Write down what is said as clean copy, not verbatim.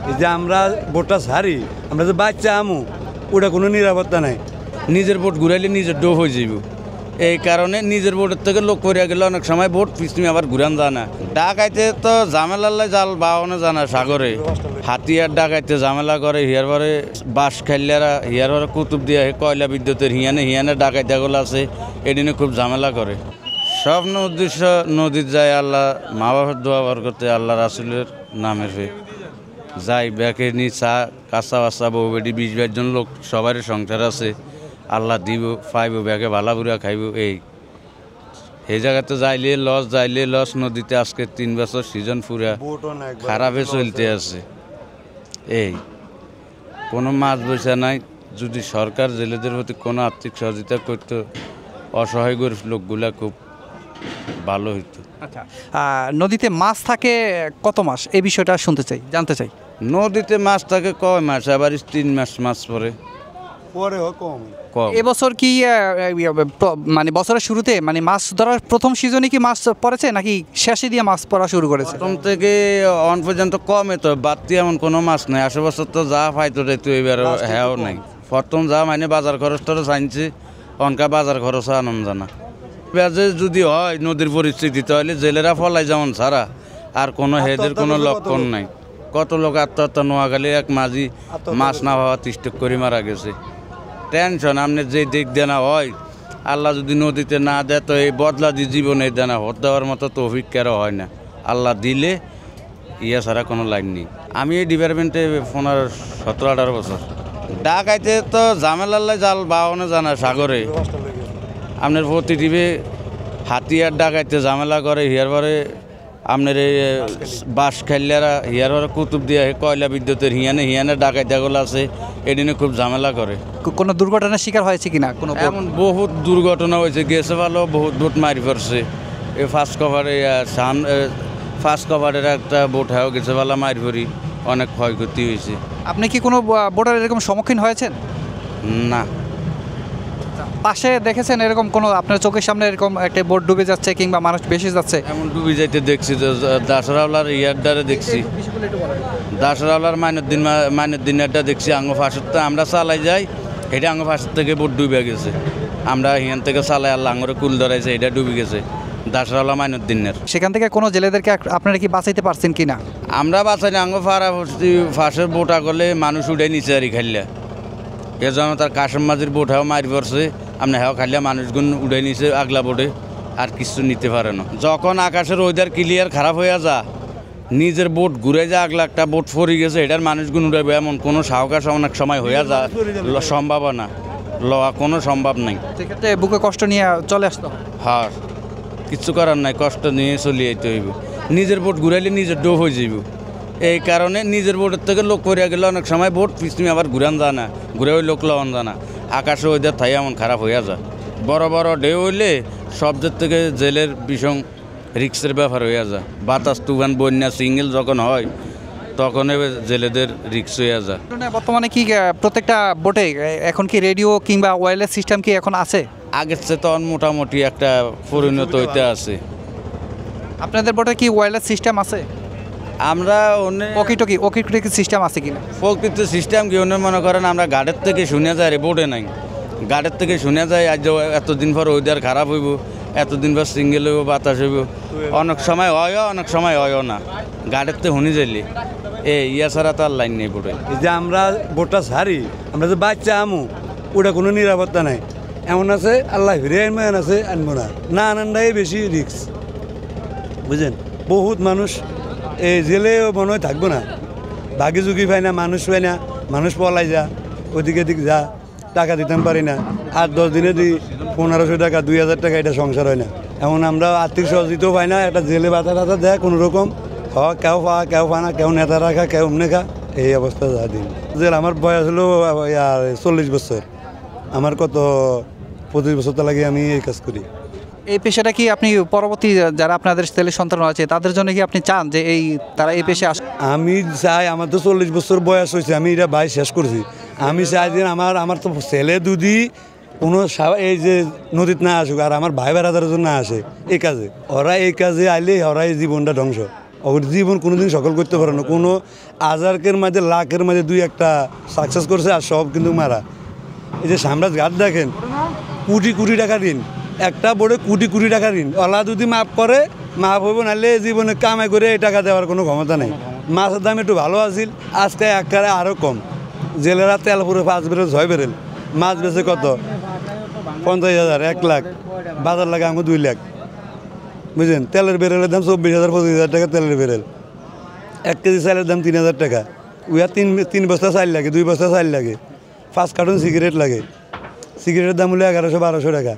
এই যে আমরা ভোটটা ছাড়ি, আমরা যে বাচ্চা আমু, ওটা কোনো নিরাপত্তা নাই। নিজের ভোট ঘুরাইলে নিজের ডো হয়ে যাইব, এই কারণে নিজের ভোটের থেকে লোক করিয়া গেলে অনেক সময় ভোট পিছনে আবার ঘুরান জানা। ডাকাইতে তো ঝামেলাল্লাই জাল বাওয়ানো জানা সাগরে, হাতিয়ার ডাকাইতে ঝামেলা করে, হিয়ারবারে বাঁশ খাইলারা হিয়ারবারে কুতুব দিয়া কয়লা বিদ্যুতের হিয়ানে ডাকাইতে গুলো আছে, এদিনে খুব ঝামেলা করে। স্বপ্ন উদ্দেশ্য নদীর যায় আল্লাহ মা বাবার দোয়া বার করতে, আল্লাহ রাসুলের নামের হয়ে যাই ব্যাকে নি চা কাঁচা বাচ্চা বউ বেটি 20-22 জন লোক সবারই সংসার আছে, আল্লাহ দিব পাইব ব্যাগে ভালা বুড়া খাইব। এই জায়গাতে যাইলে লস নদীতে আজকে 3 বছর সিজন পুরা খারাপে চলতে আছে। কোনো মাছ বৈশা নাই। যদি সরকার জেলেদের প্রতি কোনো আর্থিক সহযোগিতা করতো, অসহায় গরিব লোকগুলা খুব ভালো হইতো। আচ্ছা, নদীতে মাছ থাকে কত মাস, এই বিষয়টা জানতে চাই। নদীতে মাছ থাকে কয় মাস, আবার 3 মাস মাছ পরে কম। এবছর কি মানে বছরের শুরুতে মানে মাছ ধরার প্রথম সিজনে কি মাছ পড়েছে, নাকি শেষে দিয়ে মাছ পড়া শুরু করেছে? প্রথম থেকে অন পর্যন্ত কমে, তো বাড়তি এমন কোনো মাছ নাই। 8 বছর তো যা পাইতো তো এবার হ্যাঁ নাই। প্রথম যা মানে বাজার খরচ টরচ আনছে, অনকা বাজার খরচ আনন্দ জানা। যদি হয় নদীর পরিস্থিতি, তাহলে জেলেরা ফলাই যেমন ছাড়া আর কোনো হেদের কোনো লক্ষণ নাই। কত লোক আত্মহত্যা, নোয়াখালী এক মাঝি মাছ না পাওয়া 30 করে মারা গেছে। টেনশন আপনি যে দিক দেনা হয়, আল্লাহ যদি নদীতে না দেয় তো এই বদলা দিয়ে জীবনে দেনা হত দেওয়ার মতো তৌফিক কেন হয় না। আল্লাহ দিলে ইয়া ছাড়া কোনো লাইন নেই। আমি এই ডিপার্টমেন্টে 17-18 বছর। ডাকাইতে তো ঝামেলাল্লাই জাল বাওয়ানো জানা সাগরে, আপনার প্রতি টিভি হাতিয়ার ডাকাইতে ঝামেলা করে, হিয়ারবারে আপনার এই বাঁশ খাইলারা হিয়ারবারে কুতুব দিয়া কয়লা বিদ্যুতের হিয়ানে ডাকাইতে গুলো আছে, এদিনে খুব ঝামেলা করে। কোনো দুর্ঘটনার শিকার হয়েছে কিনা? কোনো এমন বহুত দুর্ঘটনা হয়েছে, গেছে ভালো বহুত বোট মারি পড়ছে। এই ফার্স্ট কভারের একটা বোট হয়েও গেছে ভালো মারি পড়ি, অনেক ক্ষয়ক্ষতি হয়েছে। আপনি কি কোনো বোটের এরকম সম্মুখীন হয়েছেন? না। পাশে দেখেছেন এরকম কোনো, আপনার চোখের সামনে এরকম একটা বোট ডুবে যাচ্ছে কিংবা মানুষ বেশি যাচ্ছে? এমন ডুবে যাইতে দেখছি তো, দাসরাওলার ইয়ারদারে দেখছি, দাসরাওলার মাইনের দিনেরটা দেখছি। আঙ্গ ফাঁসের আমরা চালাই যাই, এটা আঙ্গ ফাঁসের থেকে বোট ডুবে গেছে। আমরা হিয়ান থেকে চালাই আল্লাহ আঙ্গরে কুল ধরাইছে, এটা ডুবে গেছে দাসরাওলা মাইনের দিনের। সেখান থেকে কোনো জেলেদেরকে আপনারা কি বাঁচাইতে পারছেন কিনা? আমরা বাঁচাই না, আঙ্গ ফাঁসের বোটা করলে মানুষ উঠে নিচে আর খাইলে এজন্য তার কাশেম মাঝির বোটাও মারি পড়ছে। আপনি হ্যাঁ খাইলে মানুষগুন উঠে নিচে আগলা বোটে, আর কিছু নিতে পারে না। যখন আকাশের ওয়েদার ক্লিয়ার খারাপ হয়ে যা, নিজের বোট ঘুরে যা, আগলা একটা বোট ফরি গেছে, এটার মানুষগুন উঠাবে এমন কোনো সাহকাশ অনেক সময় হয়ে যা সম্ভাবনা লওয়া কোনো সম্ভব নাই। সেক্ষেত্রে বুকে কষ্ট নিয়ে চলে আসতো। হ্যাঁ, কিচ্ছু করার নাই, কষ্ট নিয়ে চলে যেতে হইব। নিজের বোট ঘুরাইলে নিজের ডো হয়ে যাইব, এই কারণে নিজের বোটের থেকে লোক করিয়া গেলে অনেক সময় ভোট পিছনে আবার ঘুরান জানা, ঘুরে ওই লোক লওয়ান জানা। আকাশে ওইদের থাই এমন খারাপ হইয়া যায়, বড় বড় ঢেউ হইলে সবদের থেকে জেলের ভীষণ রিক্সের ব্যাপার হইয়া যায়। বাতাস তুফান বন্যা সিঙ্গেল যখন হয়, তখন জেলেদের রিক্স হইয়া যায়। বর্তমানে কি প্রত্যেকটা বোটে এখন কি রেডিও কিংবা ওয়্যারলেস সিস্টেম কি এখন আছে? আগের চেয়ে তখন মোটামুটি একটা পরিণত হইতে আছে। আপনাদের বোটে কি ওয়্যারলেস সিস্টেম আছে? আমরা ওকি সিস্টেম আছে কিনা? প্রকৃত সিস্টেম কি মনে করেন, আমরা গাড়ির থেকে শুনে যাই, রে বোর্ডে নাই, গাড়ির থেকে শুনে যাই আজ এতদিন পর ওয়েদার খারাপ হইব, এতদিন পর সিঙ্গেল হইব, বাতাস হইব। অনেক সময় হয়, অনেক সময় হয়ও না, গাড়ির থেকে শুনি যাইলি ইয়া ছাড়া তো আর লাইন নেই বোর্ডে। এই যে আমরা ভোটটা ছাড়ি, আমরা যে বাচ্চা আমু, ওটা কোনো নিরাপত্তা নাই। এমন আছে আল্লাহ ফিরে আনবো, এমন আছে আনবো না আনন্দাই বেশি রিক্স, বুঝলেন। বহুত মানুষ এই জেলেও মনে হয় থাকবো না, ভাগি ঝুঁকি পাই না, মানুষ পলাই যা, ওদিকে দিক যা, টাকা দিতাম পারি না। 8-10 দিনে দিই 1500 টাকা 2000 টাকা, এটা সংসার হয় না। এমন আমরা আর্থিক সহযোগিতাও পাই না, একটা জেলে বাতা দেয় কোনো রকম, কেউ পা না, কেউ নেতা রাখা, কেউ অমনে খা, এই অবস্থা যা দিন। জেল আমার বয়স হলো 40 বছর, আমার কত 25 বছর তো লাগে আমি এই কাজ করি। এই পেশাটা কি আপনি পরবর্তী যারা আপনাদের ছেলে সন্তান আছে তাদের জন্য কি আপনি চান যে তারা এই পেশে আসে? আমি চাই, আমার তো 40 বছর বয়স হয়েছে, আমি এটা ভাই শেষ করছি। আমি চাই যে আমার তো ছেলে দুদি কোনো এই যে নদীতে না আসুক, আর আমার ভাই বেড়াদারের জন্য না আসে এই কাজে। ওরা এই কাজে আইলে ওরা এই জীবনটা ধ্বংস, ওর জীবন কোনোদিন সফল করতে পারে না। কোনো হাজারের মাঝে লাখের মাঝে দুই একটা সাকসেস করছে, আর সব কিন্তু মারা। এই যে সামরাজ ঘাট দেখেন, কোটি কোটি টাকা ঋণ, একটা বোর্ডে কোটি কোটি টাকা ঋণ। ওলা যদি মাফ করে মাফ হইব, নাহলে জীবনে কামাই করে এই টাকা দেওয়ার কোনো ক্ষমতা নেই। মাছের দাম একটু ভালো আছিল, আজকে একবারে আরও কম। জেলেরা তেল পুরো 5 বেরেল 6 বেরেল, মাছ বেচে কত 50,000 1 লাখ, বাজার লাগে আমাকে 2 লাখ। বুঝলেন, তেলের বেরেলের দাম 24,000 25,000 টাকা তেলের বেরেল। 1 কেজি চালের দাম 3,000 টাকা। উইয়া 3 বস্তা চাল লাগে, 2 বস্তা চাল লাগে, 5 কার্টন সিগারেট লাগে। সিগারেটের দাম হলো 1100-1200 টাকা।